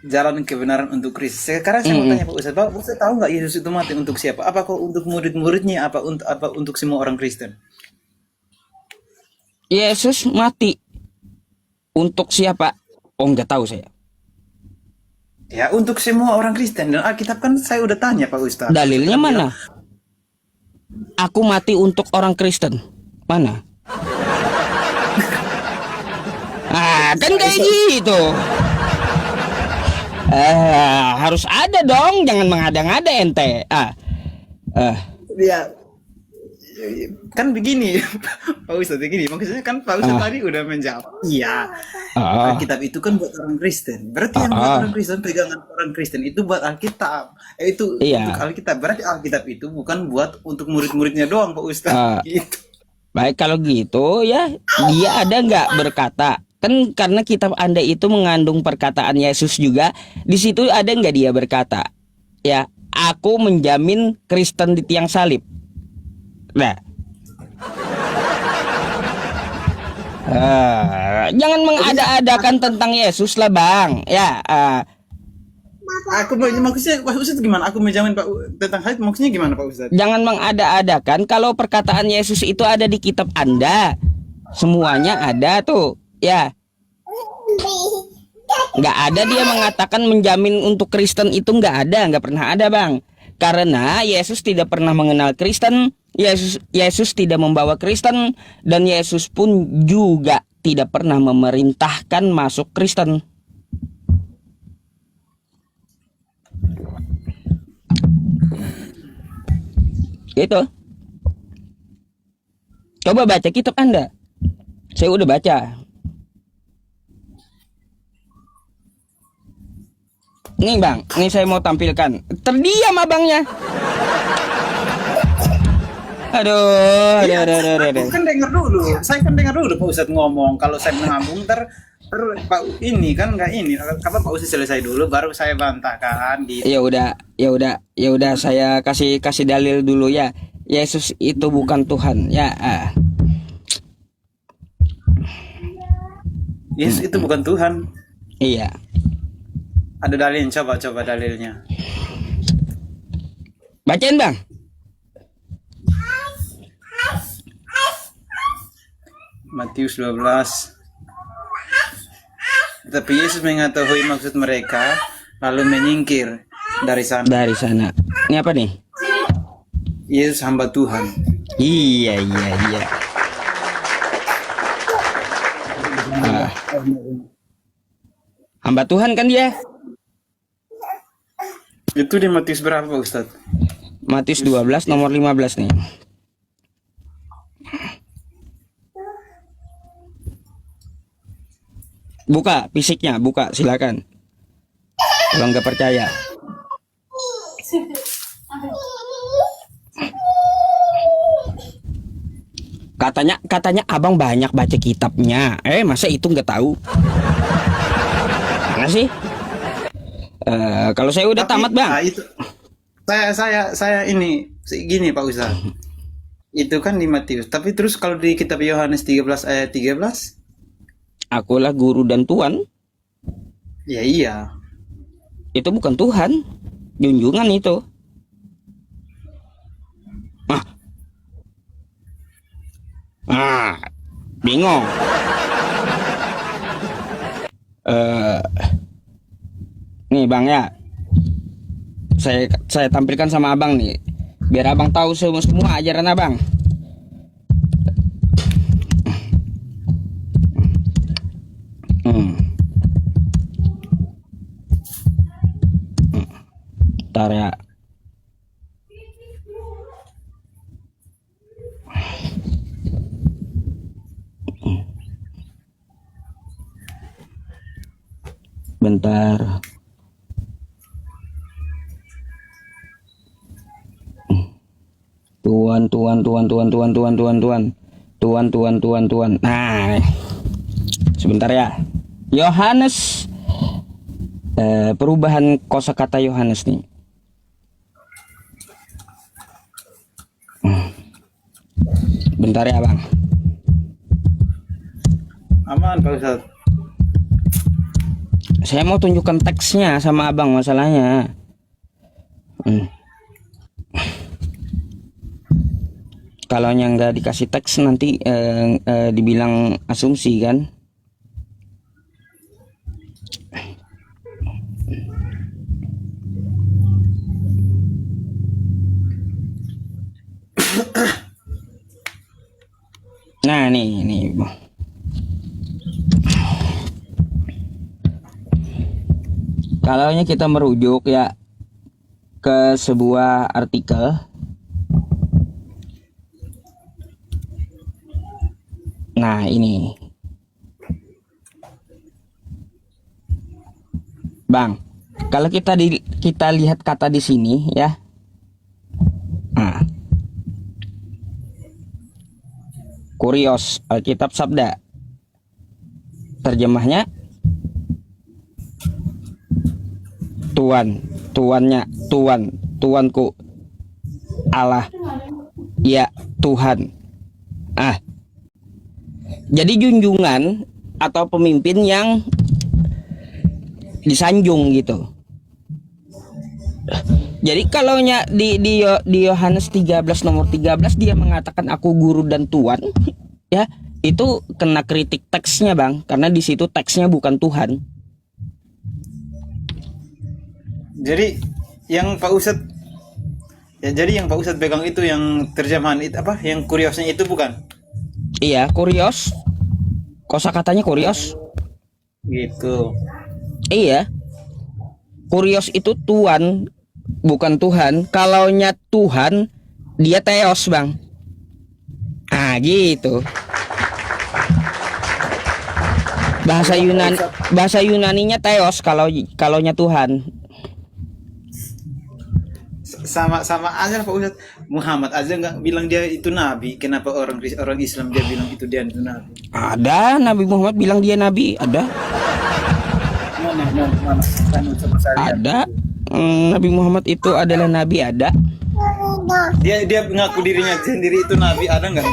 jalan kebenaran untuk Kristus. Sekarang saya mau tanya Mm-mm. Pak Ustadz tahu nggak Yesus itu mati untuk siapa? Apakah untuk murid-muridnya? Apa untuk semua orang Kristen? Yesus mati untuk siapa? Oh, nggak tahu saya. Ya, untuk semua orang Kristen. Dan Alkitab kan saya udah tanya Pak Ustadz. Ustadz Dalilnya kan bilang, mana? Aku mati untuk orang Kristen. Mana? Ah, kan kayak gitu. Harus ada dong, jangan mengada-ngada ente. Ah, ya kan begini Pak Ustadz begini. Maksudnya kan Pak Ustadz ah, tadi udah menjawab. Iya, ah, Alkitab itu kan buat orang Kristen. Berarti yang buat orang ah. Kristen, pegangan orang Kristen itu buat Alkitab. Itu untuk Iya. Alkitab. Berarti Alkitab itu bukan buat untuk murid-muridnya doang Pak Ustadz. Ah, Gitu. baik kalau gitu ya, dia ada nggak berkata? Kan karena kitab Anda itu mengandung perkataan Yesus juga. Di situ ada nggak dia berkata, ya, aku menjamin Kristen di tiang salib. Nah, jangan mengada-adakan tentang Yesus lah, Bang. Ya, Maksudnya Pak Ustadz gimana? Aku menjamin Pak tentang hal itu maksudnya gimana Pak Ustadz? jangan mengada-adakan kalau perkataan Yesus itu ada di kitab Anda. Semuanya ada tuh. Ya, nggak ada dia mengatakan menjamin untuk Kristen itu, nggak pernah ada, Bang. Karena Yesus tidak pernah mengenal Kristen, Yesus tidak membawa Kristen, dan Yesus pun juga tidak pernah memerintahkan masuk Kristen. Gitu. Coba baca kitab Anda. Saya udah baca. Nih Bang, ini saya mau tampilkan. Terdiam abangnya. Iya, Aduh. aku kan dengar dulu. Saya kan dengar dulu Pak Ustadz ngomong. Kalau saya menambung ter Pak ini kan nggak ini. Kapan Pak Ustadz selesai dulu, baru saya bantahkan gitu. Ya udah, saya kasih dalil dulu ya. Yesus itu bukan Tuhan ya. Yesus itu bukan Tuhan. Iya. Ada dalilnya, coba dalilnya. Bacain Bang. Matius 12. Tapi Yesus mengetahui maksud mereka, lalu menyingkir dari sana. Dari sana. Ini apa nih? Yesus hamba Tuhan. Iya. Hamba Tuhan kan dia. Itu di Matius berapa Pak Ustadz? Matius 12 nomor 15 nih. Buka fisiknya, buka silakan. Kalau nggak percaya. Katanya abang banyak baca kitabnya. Masa itu nggak tahu? Mana sih? Kalau saya udah tamat Bang. Itu saya ini gini Pak Ustadz. Itu kan di Matius. Tapi terus kalau di kitab Yohanes 13 ayat 13, Akulah guru dan Tuhan. ya iya. Itu bukan Tuhan. Junjungan itu. Bingung. Nih Bang ya. Saya tampilkan sama Abang nih. Biar Abang tahu semua ajaran Abang. Ntar ya. Bentar. Tuan. Nah, sebentar ya. Yohanes, perubahan kosakata Yohanes nih. Bentar ya Bang. Aman Pak Ustadz. Saya mau tunjukkan teksnya sama abang masalahnya. Kalau yang nggak dikasih teks nanti dibilang asumsi kan. Nah nih Bang. Kalau kita merujuk ya ke sebuah artikel. Nah ini Bang, kalau kita lihat kata di sini ya. Nah, Kurios, Alkitab Sabda. Terjemahnya Tuanku, Allah, ya Tuhan. Jadi junjungan atau pemimpin yang disanjung gitu. Jadi kalau di Yohanes 13 nomor 13 dia mengatakan aku guru dan tuan, ya itu kena kritik teksnya Bang, karena di situ teksnya bukan Tuhan. Jadi yang Pak Ustadz pegang itu yang terjemahan itu apa? Yang kuriosnya itu bukan? Iya, kurios. Kosakatanya kurios. Gitu. Iya. Kurios itu tuan, bukan Tuhan. Kalaunya Tuhan, dia theos, Bang. Gitu. Bahasa Yunaninya theos kalaunya Tuhan. Sama aja Pak Ustadz. Muhammad aja nggak bilang dia itu nabi. Kenapa orang Islam dia bilang itu dia itu nabi? Ada Nabi Muhammad bilang dia nabi, ada. Mana? Ada. Nabi Muhammad itu adalah nabi, ada. Dia mengaku dirinya sendiri itu nabi, ada nggak?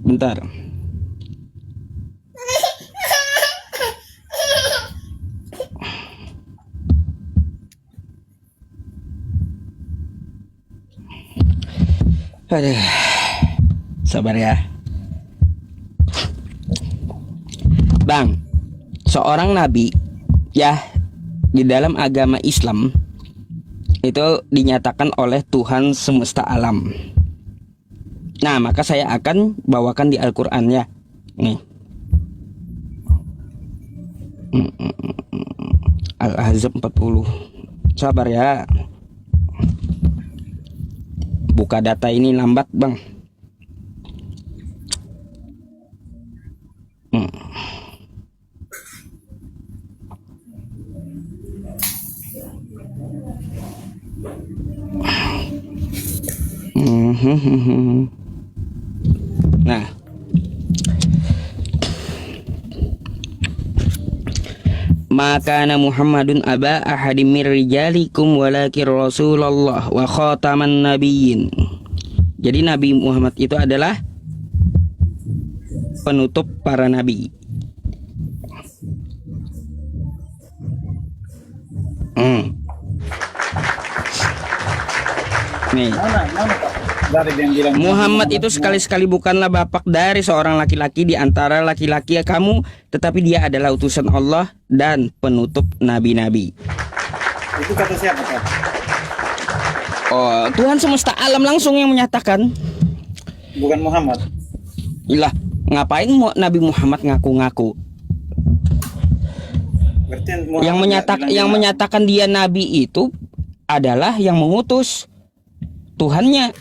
Bentar. Aduh, sabar ya. Bang, seorang nabi ya di dalam agama Islam itu dinyatakan oleh Tuhan semesta alam. Nah, maka saya akan bawakan di Al-Qur'an ya. Nih. Al-Ahzab 40. Sabar ya. Buka data ini lambat Bang. Nah, maka Muhammadun aba ahadim mir rijalikum walakin Rasulullah wa khataman nabiyyin. Jadi Nabi Muhammad itu adalah penutup para nabi. Nih. Muhammad itu sekali-sekali bukanlah bapak dari seorang laki-laki di antara laki-laki kamu, tetapi dia adalah utusan Allah dan penutup nabi-nabi. Itu kata siapa, Pak? Oh, Tuhan semesta alam langsung yang menyatakan. Bukan Muhammad. Ilah, ngapain Nabi Muhammad ngaku-ngaku? Yang menyatakan dia nabi itu adalah yang mengutus Tuhannya,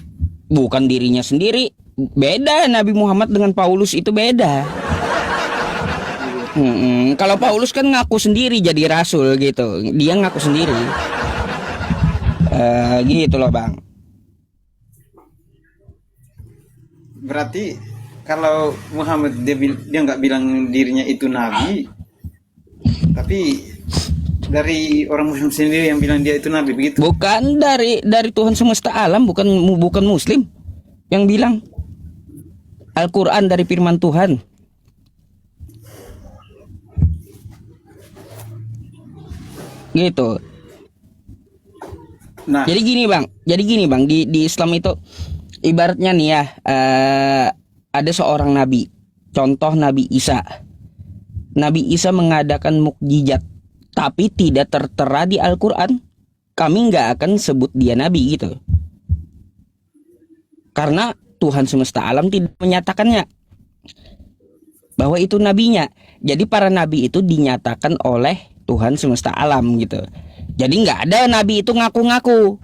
bukan dirinya sendiri. Beda Nabi Muhammad dengan Paulus itu beda. Kalau Paulus kan ngaku sendiri jadi rasul gitu, dia ngaku sendiri. Gitu loh Bang. Berarti kalau Muhammad dia nggak bilang dirinya itu nabi, tapi dari orang Muslim sendiri yang bilang dia itu nabi, begitu? Bukan dari Tuhan semesta alam, bukan Muslim yang bilang. Al-Quran dari firman Tuhan. gitu. Nah, Jadi gini bang, di Islam itu ibaratnya nih ya, ada seorang nabi, contoh Nabi Isa. Nabi Isa mengadakan mukjizat, tapi tidak tertera di Al-Quran. Kami nggak akan sebut dia nabi gitu, karena Tuhan semesta alam tidak menyatakannya bahwa itu nabinya. Jadi para nabi itu dinyatakan oleh Tuhan semesta alam gitu. Jadi nggak ada nabi itu ngaku-ngaku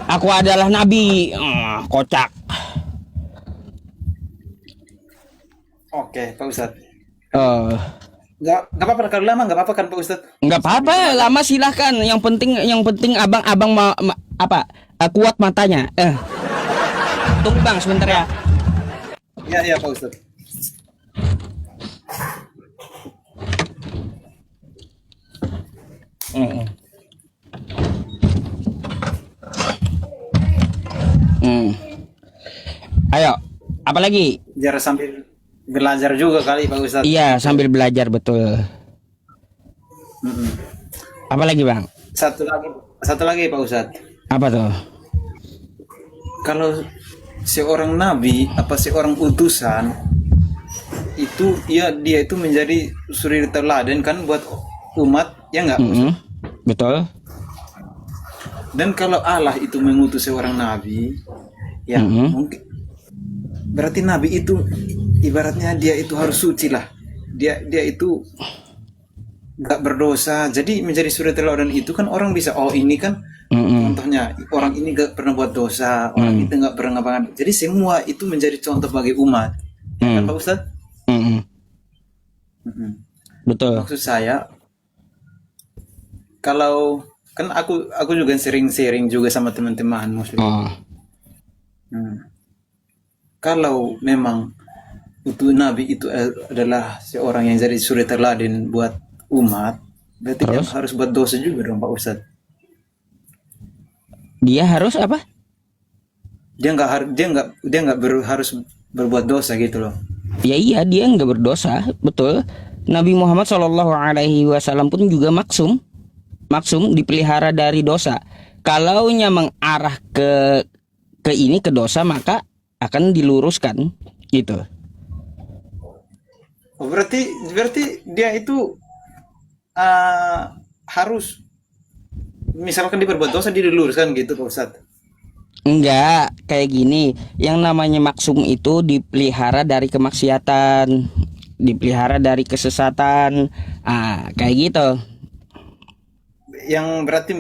aku adalah nabi. Kocak. oke Pak Ustadz. Eh, Nggak apa-apa kalau lama nggak apa-apa kan Pak Ustadz? nggak apa-apa, lama silahkan. Yang penting abang kuat matanya. Tunggu bang sebentar ya. Ya Pak Ustadz. Mm. Hmm. Ayo, apa lagi? Biar sambil belajar juga kali Pak Ustadz. Iya, sambil belajar betul. Mm-mm. Apa lagi bang? Satu lagi Pak Ustadz. Apa tuh? Kalau seorang nabi apa seorang utusan itu ya dia itu menjadi suri teladan kan buat umat ya nggak? Mm-mm. Betul. Dan kalau Allah itu mengutus seorang nabi ya Mm-mm. mungkin berarti nabi itu ibaratnya dia itu harus suci lah, dia itu nggak berdosa, jadi menjadi suri teladan itu kan orang bisa ini kan Mm-mm. contohnya orang ini nggak pernah buat dosa, orang itu nggak pernah ngapa-ngapain, jadi semua itu menjadi contoh bagi umat ya kan Pak Ustadz? Mm-mm. Mm-mm. Betul. Maksud saya kalau kan aku juga sering-sering juga sama teman-teman muslim. Oh. Kalau memang itu nabi itu adalah seorang yang jadi suri teladan buat umat, berarti dia Terus? harus buat dosa juga dong Pak Ustadz. Dia harus apa? Dia nggak harus berbuat dosa gitu loh. Ya iya, dia nggak berdosa, betul. Nabi Muhammad SAW pun juga maksum dipelihara dari dosa. Kalaunya mengarah ke ini ke dosa, maka akan diluruskan gitu. Oh, berarti dia itu harus misalkan dia berbuat dosa dia diluruskan gitu Pak Ustadz. Enggak, kayak gini. Yang namanya maksum itu dipelihara dari kemaksiatan, dipelihara dari kesesatan. Kayak gitu. Yang berarti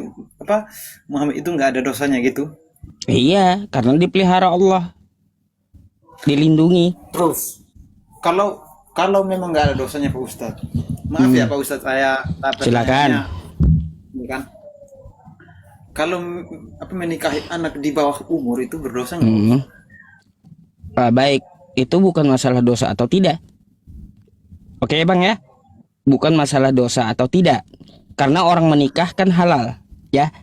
apa Muhammad itu nggak ada dosanya gitu. Iya, karena dipelihara Allah, dilindungi. Terus kalau memang nggak ada dosanya Pak Ustadz, maaf ya Pak Ustadz saya Silakan. ini kan kalau menikahi anak di bawah umur itu berdosa nggak? Baik, itu bukan masalah dosa atau tidak. Oke bang ya, bukan masalah dosa atau tidak, karena orang menikah kan halal, ya.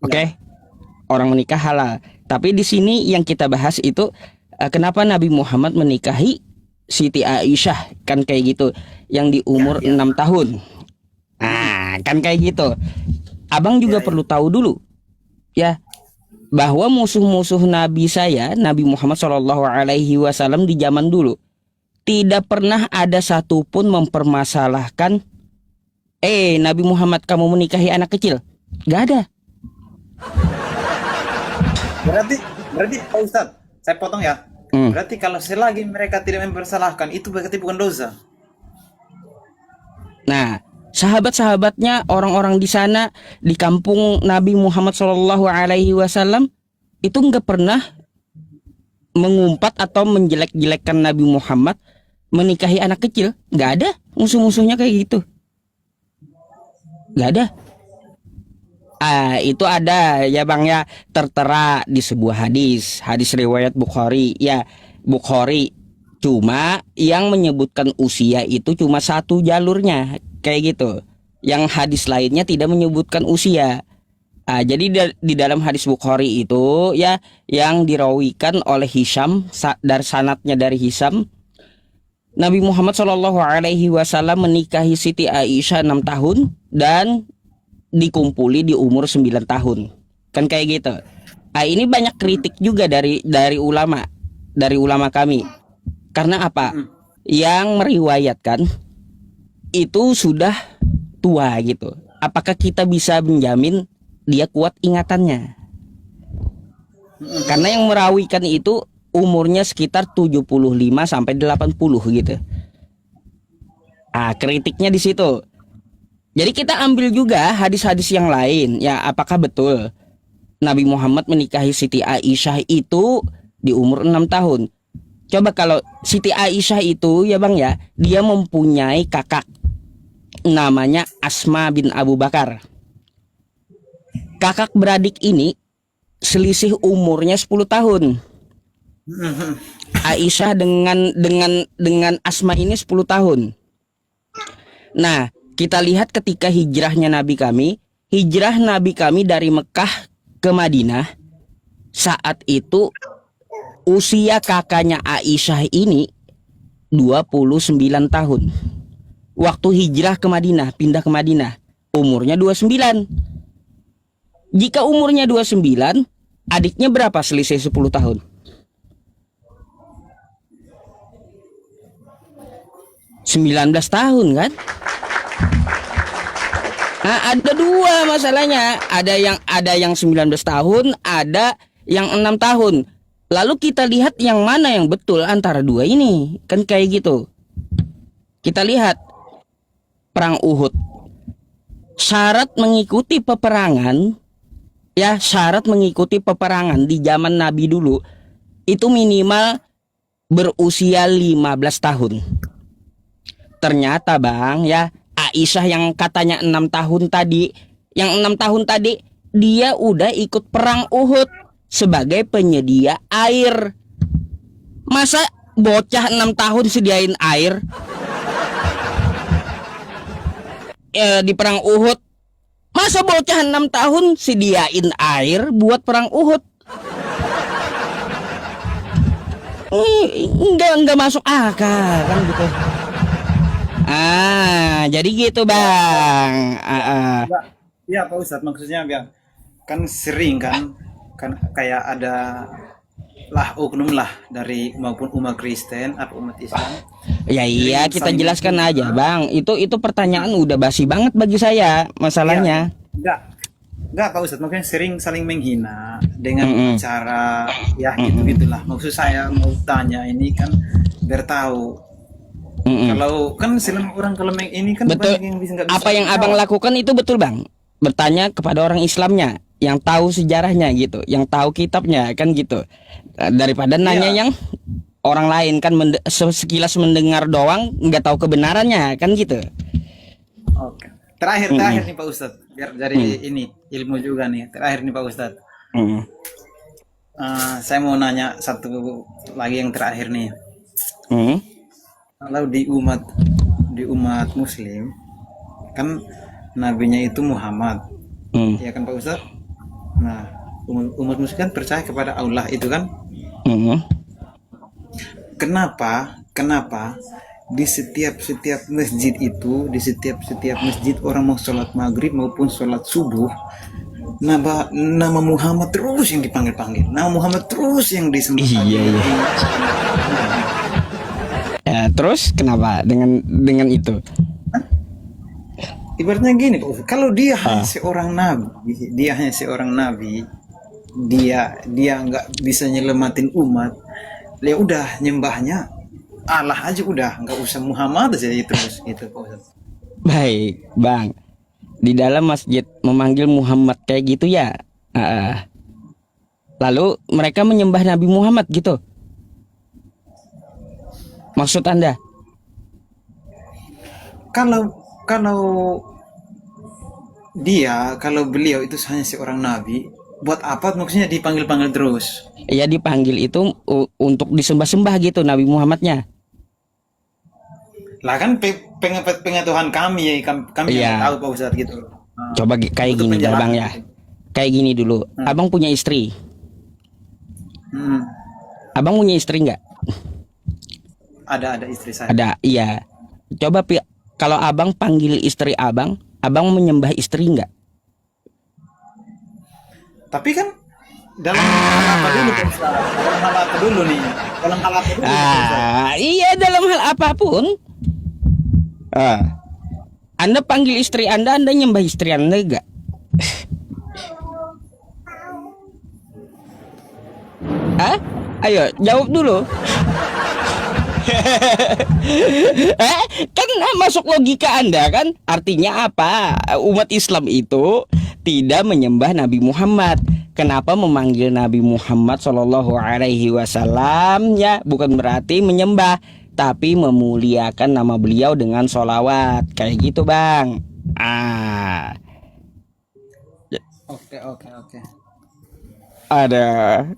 Oke, orang menikah halal. Tapi di sini yang kita bahas itu kenapa Nabi Muhammad menikahi Siti Aisyah kan kayak gitu, yang di umur 6 tahun. Kan kayak gitu. Abang juga perlu tahu dulu, ya, bahwa musuh-musuh Nabi saya, Nabi Muhammad SAW di zaman dulu, tidak pernah ada satupun mempermasalahkan, Nabi Muhammad kamu menikahi anak kecil. Gak ada. Berarti Pak Ustadz, saya potong ya. Berarti kalau selagi mereka tidak mempersalahkan itu berarti bukan dosa. Nah, sahabat-sahabatnya, orang-orang di sana di kampung Nabi Muhammad SAW itu nggak pernah mengumpat atau menjelek-jelekkan Nabi Muhammad menikahi anak kecil. Nggak ada musuh-musuhnya kayak gitu. Nggak ada. Itu ada ya bang ya, tertera di sebuah hadis riwayat Bukhari ya, Bukhari. Cuma yang menyebutkan usia itu cuma satu jalurnya kayak gitu. Yang hadis lainnya tidak menyebutkan usia. Jadi di dalam hadis Bukhari itu ya, yang dirawikan oleh Hisham dari sanadnya dari Hisham, Nabi Muhammad Shallallahu Alaihi Wasallam menikahi Siti Aisyah 6 tahun dan dikumpuli di umur 9 tahun. Kan kayak gitu. Ah, ini banyak kritik juga dari ulama kami. Karena apa? Yang meriwayatkan itu sudah tua gitu. Apakah kita bisa menjamin dia kuat ingatannya? Karena yang merawikan itu umurnya sekitar 75 sampai 80 gitu. Ah, kritiknya di situ. Jadi kita ambil juga hadis-hadis yang lain. Ya, apakah betul Nabi Muhammad menikahi Siti Aisyah itu di umur 6 tahun? Coba kalau Siti Aisyah itu ya Bang ya, dia mempunyai kakak namanya Asma bin Abu Bakar. Kakak beradik ini selisih umurnya 10 tahun. Aisyah dengan Asma ini 10 tahun. Nah, kita lihat ketika hijrah Nabi kami dari Mekah ke Madinah, saat itu usia kakaknya Aisyah ini 29 tahun. Waktu hijrah ke Madinah, pindah ke Madinah, umurnya 29. Jika umurnya 29, adiknya berapa selisih 10 tahun? 19 tahun kan? Nah, ada dua masalahnya. Ada yang 19 tahun, ada yang 6 tahun. Lalu kita lihat yang mana yang betul antara dua ini. Kan kayak gitu. Kita lihat perang Uhud. Syarat mengikuti peperangan di zaman Nabi dulu itu minimal berusia 15 tahun. Ternyata Bang ya, Aisyah yang katanya 6 tahun tadi, dia udah ikut perang Uhud sebagai penyedia air. Masa bocah 6 tahun sediain air? Di perang Uhud, masa bocah 6 tahun sediain air buat perang Uhud? Enggak masuk akal kan gitu. Jadi gitu Bang. Ya Pak Ustadz, maksudnya biar kan sering kan kayak ada lah oknum lah dari maupun umat Kristen atau umat Islam. Ya iya, Sering kita saling jelaskan menghina. aja Bang. Itu pertanyaan udah basi banget bagi saya masalahnya. Enggak Pak Ustadz, maksudnya sering saling menghina dengan Mm-mm. cara ya gitu-gitulah. Maksud saya mau tanya ini kan biar tahu. Mm-mm. Kalau kan selama orang kalau ini kan Betul. banyak yang nggak bisa Apa yang Abang jawab. lakukan itu betul Bang? Bertanya kepada orang Islamnya yang tahu sejarahnya gitu, yang tahu kitabnya kan gitu. Daripada nanya Iya. yang orang lain kan sekilas mendengar doang nggak tahu kebenarannya kan gitu. Oke. Terakhir nih Pak Ustadz, biar dari ini ilmu juga nih. Terakhir nih Pak Ustadz. Mm. Saya mau nanya satu lagi yang terakhir nih. Mm. Kalau di umat Muslim kan nabinya itu Muhammad, Mm. ya kan Pak Ustadz? Nah, umat Muslim kan percaya kepada Allah itu kan? Mm. Kenapa di setiap masjid itu, di setiap masjid orang mau sholat maghrib maupun sholat subuh, nama Muhammad terus yang dipanggil, nama Muhammad terus yang disembah. Iya. Ya, terus kenapa dengan itu? Ibaratnya gini Pak Ustadz, kalau dia hanya seorang nabi, dia nggak bisa nyelamatin umat, ya udah nyembahnya Allah aja udah, nggak usah Muhammad aja terus gitu Pak Ustadz. Baik, Bang. Di dalam masjid memanggil Muhammad kayak gitu ya. Lalu mereka menyembah Nabi Muhammad gitu. Maksud Anda? Kalau beliau itu hanya seorang nabi, buat apa maksudnya dipanggil terus? Ya dipanggil itu untuk disembah-sembah gitu Nabi Muhammadnya. Lah kan pengetahuan kami ya, kami Iya. yang tahu Pak Ustadz gitu. Coba kayak Untuk gini dah Bang ya. penjelasan. Kayak gini dulu. Abang punya istri. Hmm. Abang punya istri nggak? Ada istri saya. Ada, iya. Coba kalau abang panggil istri abang menyembah istri nggak? Tapi kan dalam hal apa dulu Pak Ustaz? Dalam hal apa dulu nih? Dalam hal apa dulu Pak Ustaz? Iya, dalam hal apapun. Anda panggil istri Anda nyembah istri Anda nggak? Ayo jawab dulu. Kan masuk logika Anda kan? Artinya apa? Umat Islam itu tidak menyembah Nabi Muhammad. Kenapa memanggil Nabi Muhammad Shallallahu Alaihi Wasallam? Ya, bukan berarti menyembah, tapi memuliakan nama beliau dengan sholawat. Kayak gitu, Bang. Oke. Ada.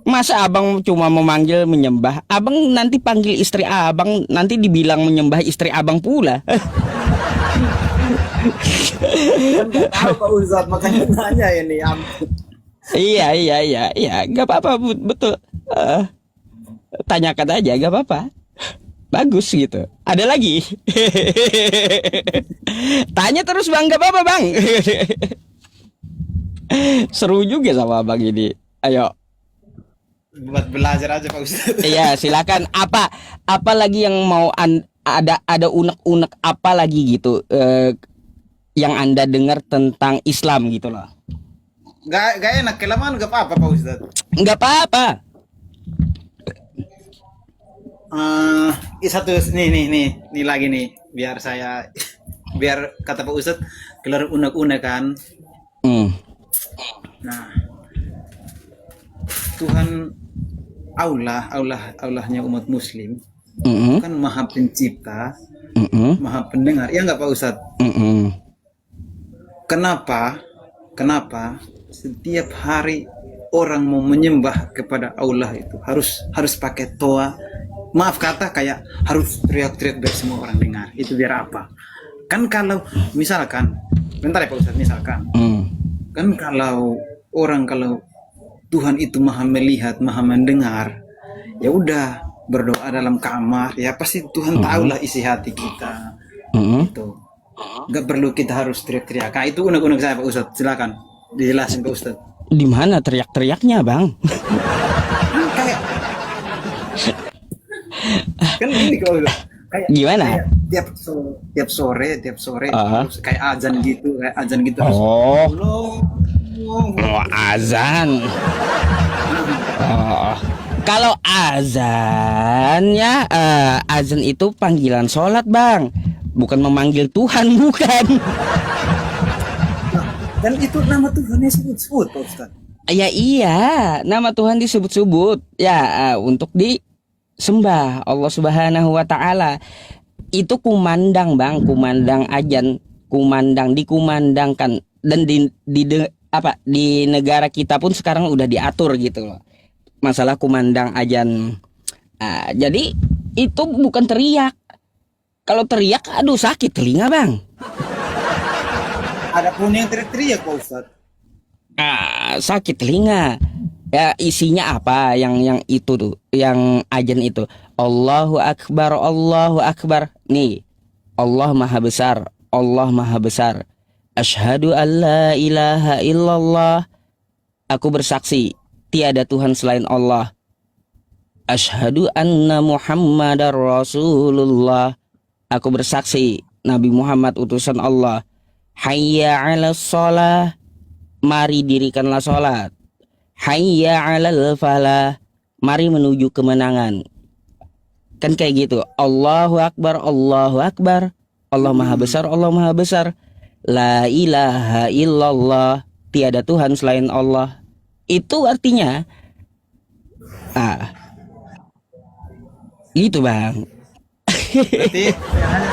Masa abang cuma memanggil menyembah? Abang nanti panggil istri abang, nanti dibilang menyembah istri abang pula. Kan nggak tahu Pak Ustaz, makanya nanya ini. Iya, nggak apa-apa, betul. Tanyakan aja, nggak apa-apa. Bagus gitu. Ada lagi? Tanya terus bang, nggak apa-apa bang. Seru juga sama abang ini. Ayo. Buat belajar aja Pak Ustaz. Iya, silakan. Apa lagi yang mau ada unek-unek apa lagi gitu yang Anda dengar tentang Islam gitu loh. Gak enak, kelamaan gak apa-apa Pak Ustaz. Nggak apa-apa. Satu nih lagi nih, biar kata Pak Ustaz keluar unek-unek kan. Nah, Tuhan Allahnya umat Muslim kan maha pencipta, maha pendengar, ya nggak Pak Ustaz? Kenapa setiap hari orang mau menyembah kepada Allah itu harus pakai toa, maaf kata kayak harus teriak-teriak biar semua orang dengar. Itu biar apa? Kan kalau misalkan, bentar ya Pak Ustaz, misalkan kan kalau Tuhan itu maha melihat, maha mendengar, ya udah berdoa dalam kamar, ya pasti Tuhan tahulah isi hati kita. Gitu. Nggak perlu kita harus teriak-teriak. Nah, itu unek-unek saya Pak Ustaz. Silakan dijelasin Pak Ustaz. Di mana teriak-teriaknya bang? Kayak kan gini kalau kayak gimana? Kayak tiap sore terus kayak azan gitu, terus azan. Kalau azannya azan itu panggilan sholat bang, bukan memanggil Tuhan, bukan. Dan itu nama Tuhannya disebut Pak Ustaz. Ya iya, nama Tuhan disebut-sebut ya untuk disembah Allah Subhanahu wa taala. Itu kumandang bang, kumandang ajan, dikumandangkan, dan di negara kita pun sekarang udah diatur gitu loh masalah kumandang ajan. Jadi itu bukan teriak. Kalau teriak aduh sakit telinga bang. Ada pun yang teriak Pak Ustaz. Sakit telinga. Ya isinya apa yang itu tuh, yang ajan itu. Allahu Akbar, Allahu Akbar. Nih, Allah Maha Besar, Allah Maha Besar. Asyhadu an la ilaha illallah. Aku bersaksi tiada Tuhan selain Allah. Asyhadu anna Muhammadar Rasulullah. Aku bersaksi Nabi Muhammad utusan Allah. Hayya 'alas shalah. Mari dirikanlah salat. Hayya 'alal falah. Mari menuju kemenangan. Kan kayak gitu. Allahu Akbar, Allahu Akbar. Allah Maha Besar, Allah Maha Besar. La ilaha illallah. Tiada Tuhan selain Allah. Itu artinya gitu bang. Berarti hanya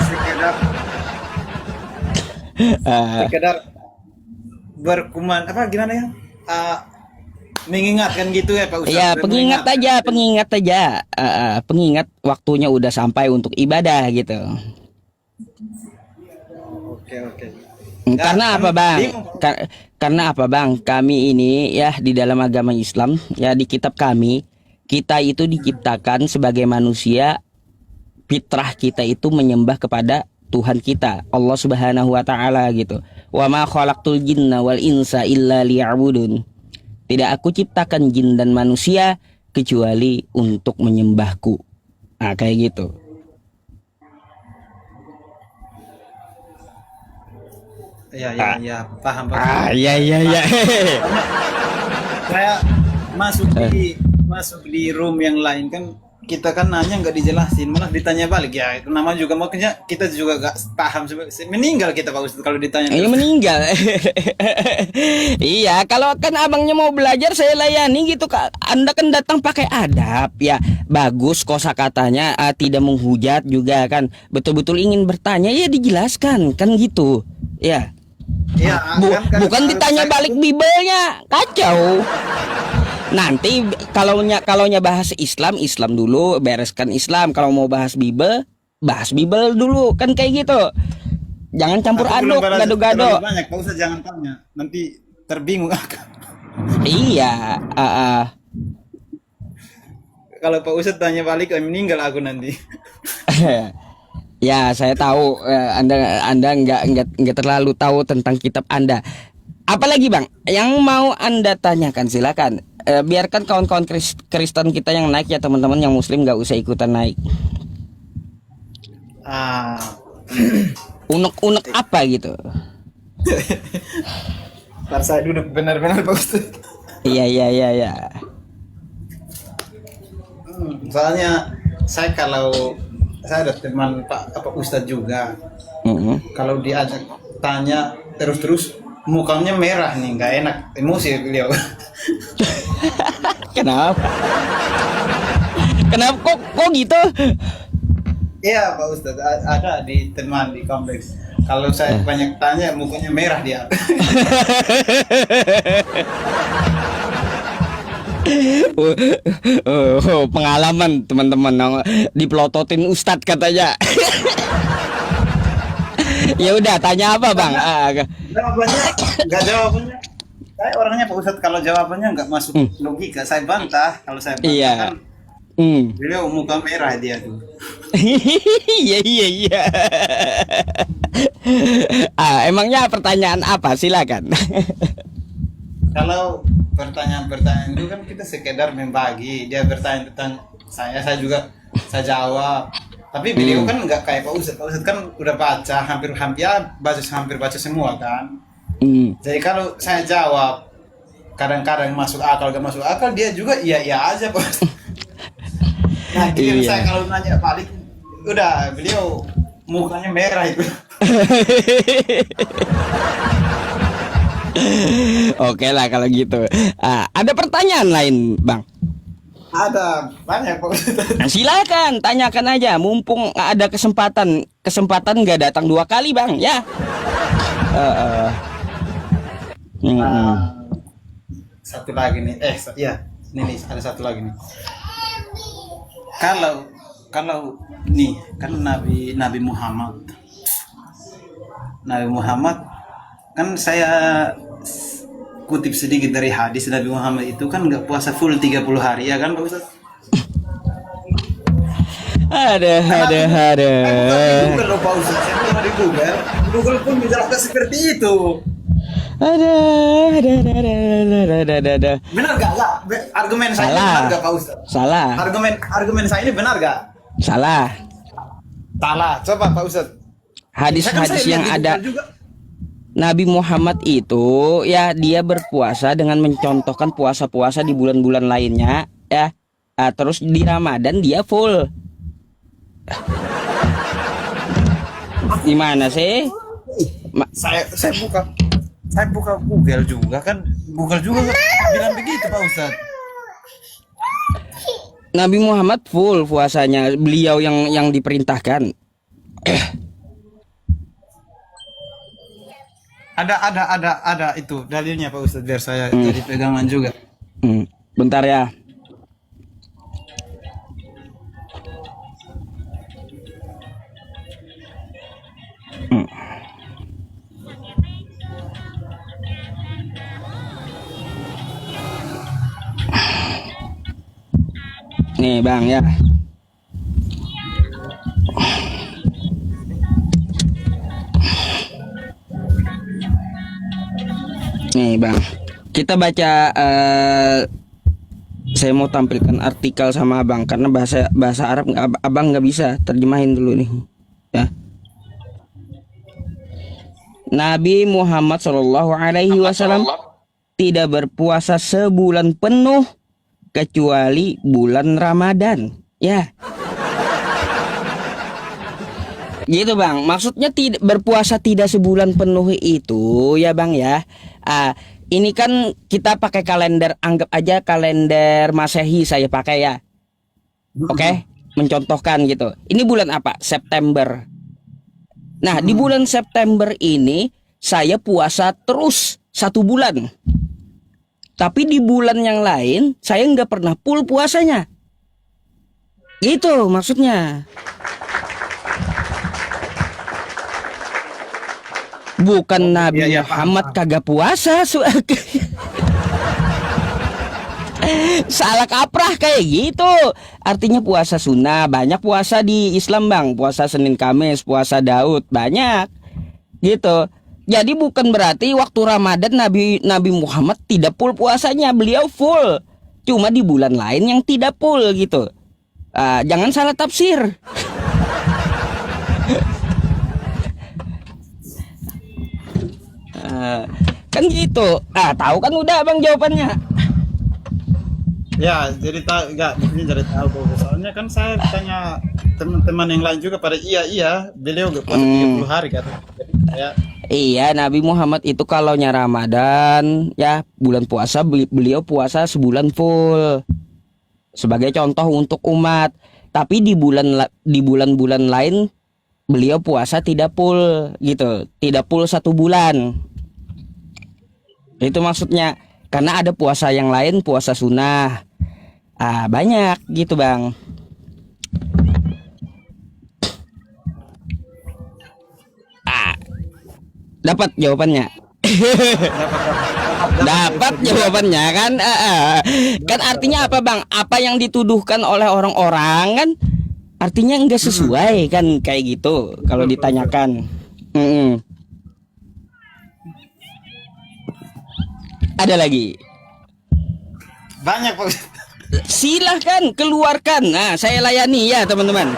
sekedar berkuman apa gimana ya? Mengingatkan gitu ya Pak Ustaz. Ya pengingat aja. Pengingat waktunya udah sampai untuk ibadah gitu. Oke. Karena apa bang? Karena apa bang? Kami ini ya di dalam agama Islam ya di kitab kami, kita itu diciptakan sebagai manusia fitrah kita itu menyembah kepada Tuhan kita, Allah Subhanahu wa taala gitu. Wa ma khalaqtul jinna wal insa illa liya'budun. Tidak aku ciptakan jin dan manusia kecuali untuk menyembahku. Nah, kayak gitu. Ya, paham. Iya. Saya masuk di room yang lain kan, kita kan nanya nggak dijelasin, malah ditanya balik ya. Nama juga makanya kita juga nggak paham. Meninggal kita Pak Ustadz kalau ditanya. Iya meninggal. Iya, kalau kan abangnya mau belajar saya layani gitu. Anda kan datang pakai adab ya, bagus kosakatanya, tidak menghujat juga kan. Betul-betul ingin bertanya ya dijelaskan kan gitu. Ya. Iya, Bukan ditanya balik Bibelnya, kacau. Nanti kalaunya bahas Islam dulu, bereskan Islam. Kalau mau bahas Bibel dulu, kan kayak gitu. Jangan campur aduk, gado-gado. Banyak, Pak Ustadz jangan tanya, nanti terbingung. Iya, Kalau Pak Ustadz tanya balik, meninggal aku nanti. Ya, saya tahu Anda nggak terlalu tahu tentang kitab Anda. Apalagi Bang, yang mau Anda tanyakan silakan. Biarkan kawan-kawan Kristen kita yang naik ya, teman-teman yang Muslim nggak usah ikutan naik. Unek-unek apa gitu? Ntar saya duduk benar-benar Pak Ustadz. Iya. Soalnya saya ada teman Pak Ustadz juga. Kalau diajak tanya terus mukanya merah nih, nggak enak, emosi beliau. Kenapa kok gitu? Iya Pak Ustadz, ada di teman di kompleks. Kalau saya banyak tanya mukanya merah dia. Pengalaman teman-teman dipelototin Ustadz katanya. Ya udah, tanya apa Bang? Jawabannya. Saya orangnya Pak Ustadz, kalau jawabannya nggak masuk logika, saya bantah. Kalau saya bantah kan, beliau muka merah dia tuh. Iya. Emangnya pertanyaan apa? Silakan. Kalau pertanyaan itu kan kita sekedar membagi. Dia bertanya tentang saya juga saya jawab. Tapi beliau kan nggak kayak Pak Ustadz. Pak Ustadz kan udah baca hampir baca semua kan. Jadi kalau saya jawab kadang-kadang masuk akal, gak masuk akal, dia juga iya aja Pak. Nah, saya kalau nanya balik, udah beliau mukanya merah itu. Oke lah kalau gitu. Ada pertanyaan lain Bang? Ada banyak Pak Ustadz. Nah, silakan tanyakan aja, mumpung ada kesempatan nggak datang 2 kali Bang ya. Satu lagi nih, ini ada satu lagi nih. Kalau nih kan Nabi Muhammad kan saya kutip sedikit dari hadis. Nabi Muhammad itu kan nggak puasa full 30 hari ya kan Pak Ustaz? Ada. Google loh Pak Ustaz, saya pernah di Google pun menjelaskan seperti itu. Ada. Benar gak? Argumen saya ini benar gak Pak Ustaz? Salah. Argumen saya ini benar gak? Salah. Coba Pak Ustaz. Hadis-hadis yang ada Nabi Muhammad itu ya, dia berpuasa dengan mencontohkan puasa-puasa di bulan-bulan lainnya ya. Terus di Ramadan dia full. Gimana sih? Saya buka Google juga kan bilang begitu Pak Ustaz. Nabi Muhammad full puasanya, beliau yang diperintahkan. Ada itu dalilnya Pak Ustaz, biar saya jadi pegangan juga. Bentar ya. Nih Bang ya. Nih bang, kita baca. Saya mau tampilkan artikel sama abang karena bahasa Arab abang nggak bisa, terjemahin dulu nih. Ya. Nabi Muhammad Shallallahu Alaihi Wasallam tidak berpuasa sebulan penuh kecuali bulan Ramadan. Ya. Gitu bang, maksudnya tidak berpuasa tidak sebulan penuh itu ya bang ya. Ini kan kita pakai kalender, anggap aja kalender Masehi saya pakai ya. Oke, mencontohkan gitu. Ini bulan apa? September. Nah, di bulan September ini saya puasa terus 1 bulan. Tapi di bulan yang lain saya nggak pernah full puasanya. Itu maksudnya. Bukan Nabi Muhammad kagak puasa. Salah kaprah kayak gitu. Artinya puasa sunnah. Banyak puasa di Islam bang. Puasa Senin Kamis, puasa Daud. Banyak gitu. Jadi bukan berarti waktu Ramadan Nabi Muhammad tidak full puasanya. Beliau full. Cuma di bulan lain yang tidak full gitu. Jangan salah tafsir. Kan gitu. Tahu kan udah bang jawabannya. Ya, jadi tahu enggak, ini jadi tahu bahwa soalnya kan saya tanya teman-teman yang lain juga pada iya, beliau enggak puasa 30 hari kata. Jadi saya Iya, Nabi Muhammad itu kalau Ramadan ya bulan puasa beliau puasa sebulan full. Sebagai contoh untuk umat. Tapi di bulan-bulan lain beliau puasa tidak full gitu. Tidak full 1 bulan. Itu maksudnya. Karena ada puasa yang lain, puasa sunnah. Banyak gitu bang. Dapat jawabannya. Dapat jawabannya kan. Kan artinya apa bang? Apa yang dituduhkan oleh orang-orang kan artinya enggak sesuai kan kayak gitu kalau ditanyakan. Ada lagi. banyak Pak Ustaz. Silahkan keluarkan. Nah, saya layani ya teman-teman.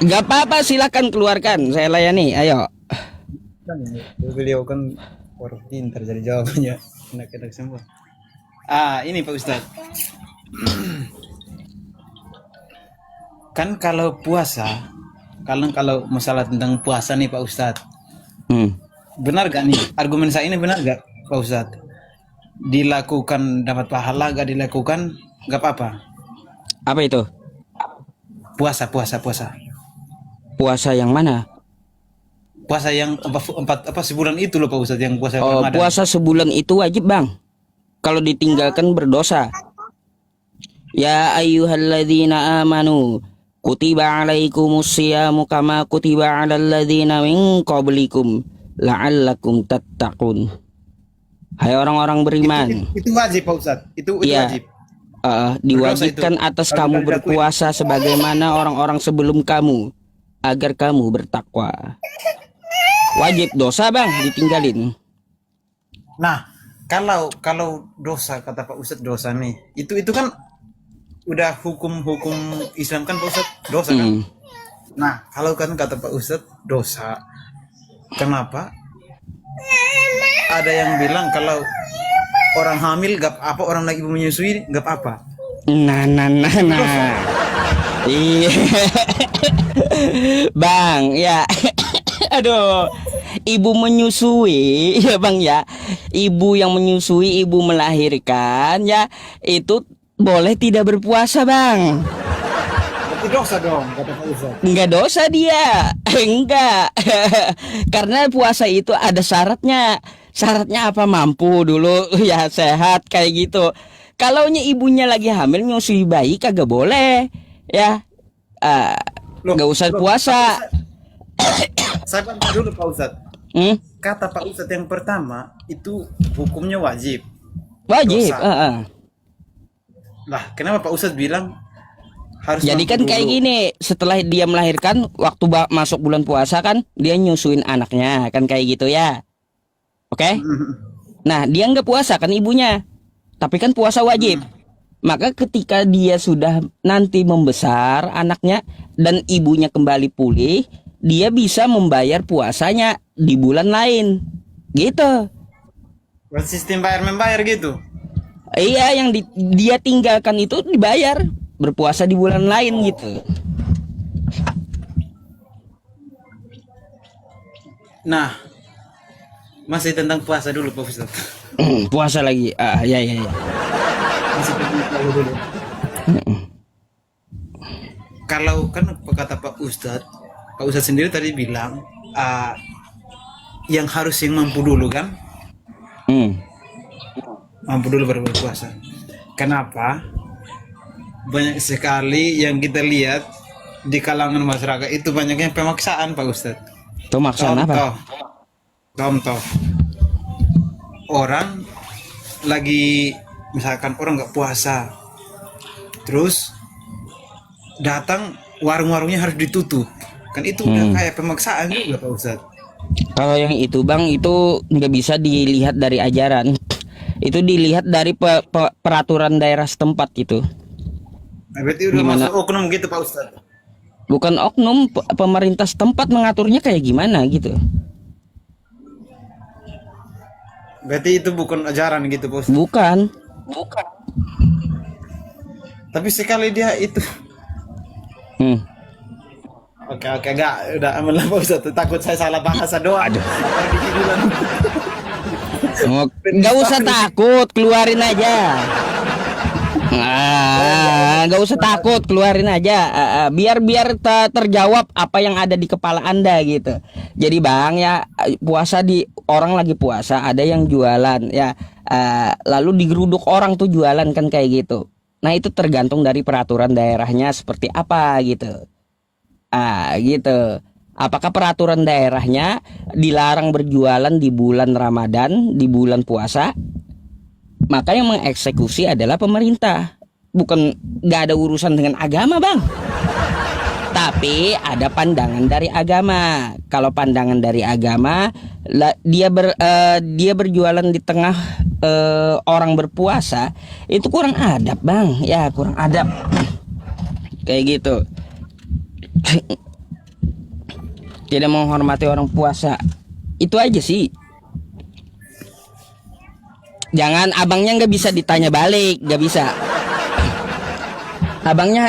Gak apa-apa, silahkan keluarkan. Saya layani. Ayo. Beliau kan orang pintar jadi jawabannya enak-enak semua. Ini Pak Ustaz. Kan kalau puasa, kalau masalah tentang puasa nih Pak Ustaz. Benar gak nih? Argumen saya ini benar gak Pak Ustaz? Dilakukan dapat pahala, gak dilakukan gak apa-apa. Apa itu? Puasa. Puasa yang mana? Puasa yang empat sebulan itu loh Pak Ustaz, yang puasa Oh, Ramadan. puasa sebulan itu wajib bang. Kalau ditinggalkan berdosa. Ya ayyuhalladzina amanu kutiba alaikumus siyamu kama kutiba alal ladzina min qablikum la'allakum tattaqun. Hai orang-orang beriman. Itu wajib Pak Ustaz. Itu Iya. wajib. Diwajibkan atas kamu berpuasa sebagaimana orang-orang sebelum kamu agar kamu bertakwa. Wajib dosa bang ditinggalin. Nah, kalau dosa kata Pak Ustadz dosa nih, itu kan udah hukum Islam kan Pak Ustadz dosa kan. Nah, kalau kan kata Pak Ustadz dosa, kenapa? Ada yang bilang kalau orang hamil gak apa, orang lagi ibu menyusui gak apa. Nah. Iya. Bang, ya. Aduh. Ibu menyusui, ya Bang ya. Ibu yang menyusui, ibu melahirkan ya, itu boleh tidak berpuasa, Bang. Berarti dosa dong kata Pak Ustadz. Enggak dosa dia. Enggak. Karena puasa itu ada syaratnya. Syaratnya apa? Mampu dulu ya, sehat kayak gitu. Kalaunya ibunya lagi hamil nyusui bayi kagak boleh. Ya. Enggak usah puasa. Saya bantah dulu Pak Ustadz. Kata Pak Ustadz yang pertama itu hukumnya wajib. Wajib. Lah, kenapa Pak Ustadz bilang harus jadi kan kayak gini, setelah dia melahirkan waktu masuk bulan puasa kan dia nyusuin anaknya kan kayak gitu ya. Oke? Nah, dia nggak puasa kan ibunya, tapi kan puasa wajib. Maka ketika dia sudah nanti membesar anaknya dan ibunya kembali pulih, dia bisa membayar puasanya di bulan lain. Gitu. Sistem bayar membayar gitu. Iya, yang dia tinggalkan itu dibayar, berpuasa di bulan lain gitu. Nah, masih tentang puasa dulu Pak Ustaz. Puasa lagi. Ya ya ya. Masih tentang puasa dulu. Kalau kan kata Pak Ustadz sendiri tadi bilang yang harus yang mampu dulu kan, mampu dulu baru berpuasa. Kenapa? Banyak sekali yang kita lihat di kalangan masyarakat itu banyaknya pemaksaan Pak Ustadz. Pemaksaan apa? Contoh, orang lagi misalkan orang nggak puasa, terus datang warung-warungnya harus ditutup, kan itu udah kayak pemaksaan juga Pak Ustadz. Kalau yang itu bang, itu nggak bisa dilihat dari ajaran, itu dilihat dari peraturan daerah setempat gitu. Nah, berarti udah Gimana? masuk oknum gitu Pak Ustadz. Bukan oknum, pemerintah setempat mengaturnya kayak gimana gitu. Berarti itu bukan ajaran gitu Pak Ustadz. Bukan. Tapi sekali dia itu. Oke, enggak, udah aman lah Pak Ustadz. Takut saya salah bahasa doang. Aduh. Nggak usah takut, keluarin aja. Nggak usah takut, keluarin aja. Biar terjawab apa yang ada di kepala Anda gitu. Jadi bang ya, puasa di orang lagi puasa, ada yang jualan ya, lalu digeruduk orang tuh jualan kan kayak gitu. Nah itu tergantung dari peraturan daerahnya seperti apa gitu. Gitu. Apakah peraturan daerahnya dilarang berjualan di bulan Ramadan, di bulan puasa? Maka yang mengeksekusi adalah pemerintah. Bukan, nggak ada urusan dengan agama bang. Tapi ada pandangan dari agama. Kalau pandangan dari agama, dia berjualan di tengah orang berpuasa, itu kurang adab bang. Ya kurang adab. Kayak gitu. Tidak menghormati orang puasa. Itu aja sih. Jangan, abangnya nggak bisa ditanya balik, nggak bisa. Abangnya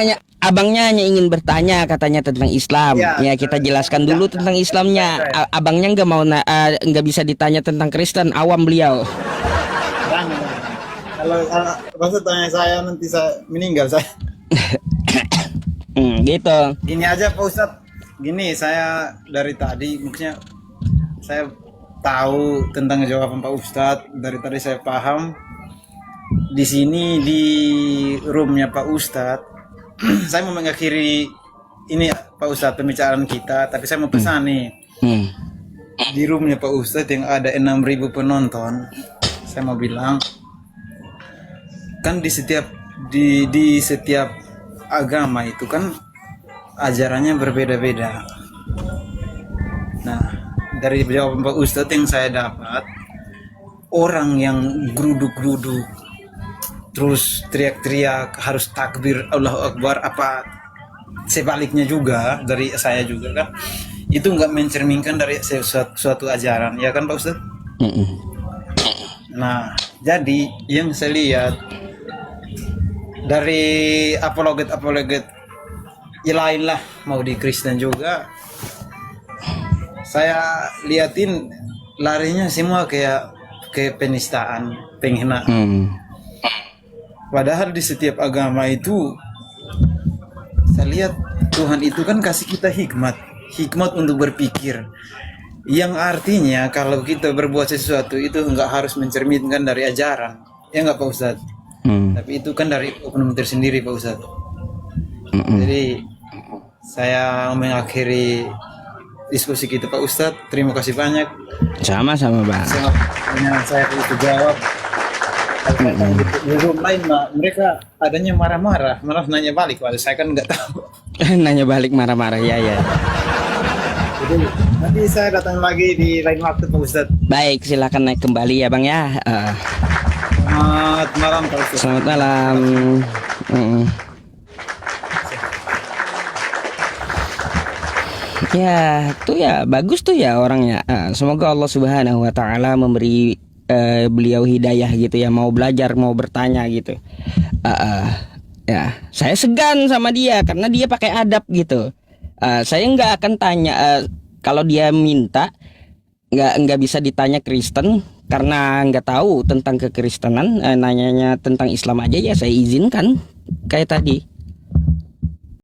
hanya ingin bertanya katanya tentang Islam. Ya kita jelaskan dulu tentang Islamnya. Abangnya nggak bisa ditanya tentang Kristen, awam beliau. Kalau maksud tanya saya nanti saya meninggal saya. Gitu. Gini aja Pak Ustadz. Gini, saya dari tadi maksudnya saya tahu tentang jawaban Pak Ustadz. Dari tadi saya paham. Di sini di roomnya Pak Ustadz, saya mau mengakhiri ini Pak Ustadz pembicaraan kita, tapi saya mau pesan nih. Di roomnya Pak Ustadz yang ada 6.000 penonton, saya mau bilang kan di setiap agama itu kan ajarannya berbeda-beda. Nah, dari jawaban Pak Ustadz yang saya dapat, orang yang geruduk-geruduk terus teriak-teriak harus takbir Allahu Akbar, apa sebaliknya juga dari saya juga kan, itu nggak mencerminkan dari suatu ajaran, ya kan Pak Ustadz? Nah, jadi yang saya lihat dari apologet ya lain lah, mau di Kristen juga, saya liatin larinya semua kayak penistaan, penghinaan. Padahal di setiap agama itu saya lihat Tuhan itu kan kasih kita hikmat untuk berpikir, yang artinya kalau kita berbuat sesuatu itu nggak harus mencerminkan dari ajaran, ya nggak Pak Ustadz? Tapi itu kan dari oknum tersendiri Pak Ustadz. Jadi saya mengakhiri diskusi kita Pak Ustadz. Terima kasih banyak. Sama-sama bang. Saya itu jawab. Di room lain mereka adanya marah-marah, malah nanya balik. Waduh, saya kan nggak tahu. Nanya balik marah-marah, ya. Jadi Nanti saya datang lagi di lain waktu Pak Ustadz. Baik, silakan naik kembali ya Bang ya. Selamat malam Pak Ustadz. Selamat malam. Mm. Ya, tuh ya bagus tuh ya orangnya. Semoga Allah Subhanahu wa taala memberi beliau hidayah gitu ya, mau belajar, mau bertanya gitu. Ya, saya segan sama dia karena dia pakai adab gitu. Saya nggak akan tanya kalau dia minta, nggak bisa ditanya Kristen karena nggak tahu tentang kekristenan. Nanyanya tentang Islam aja ya saya izinkan kayak tadi.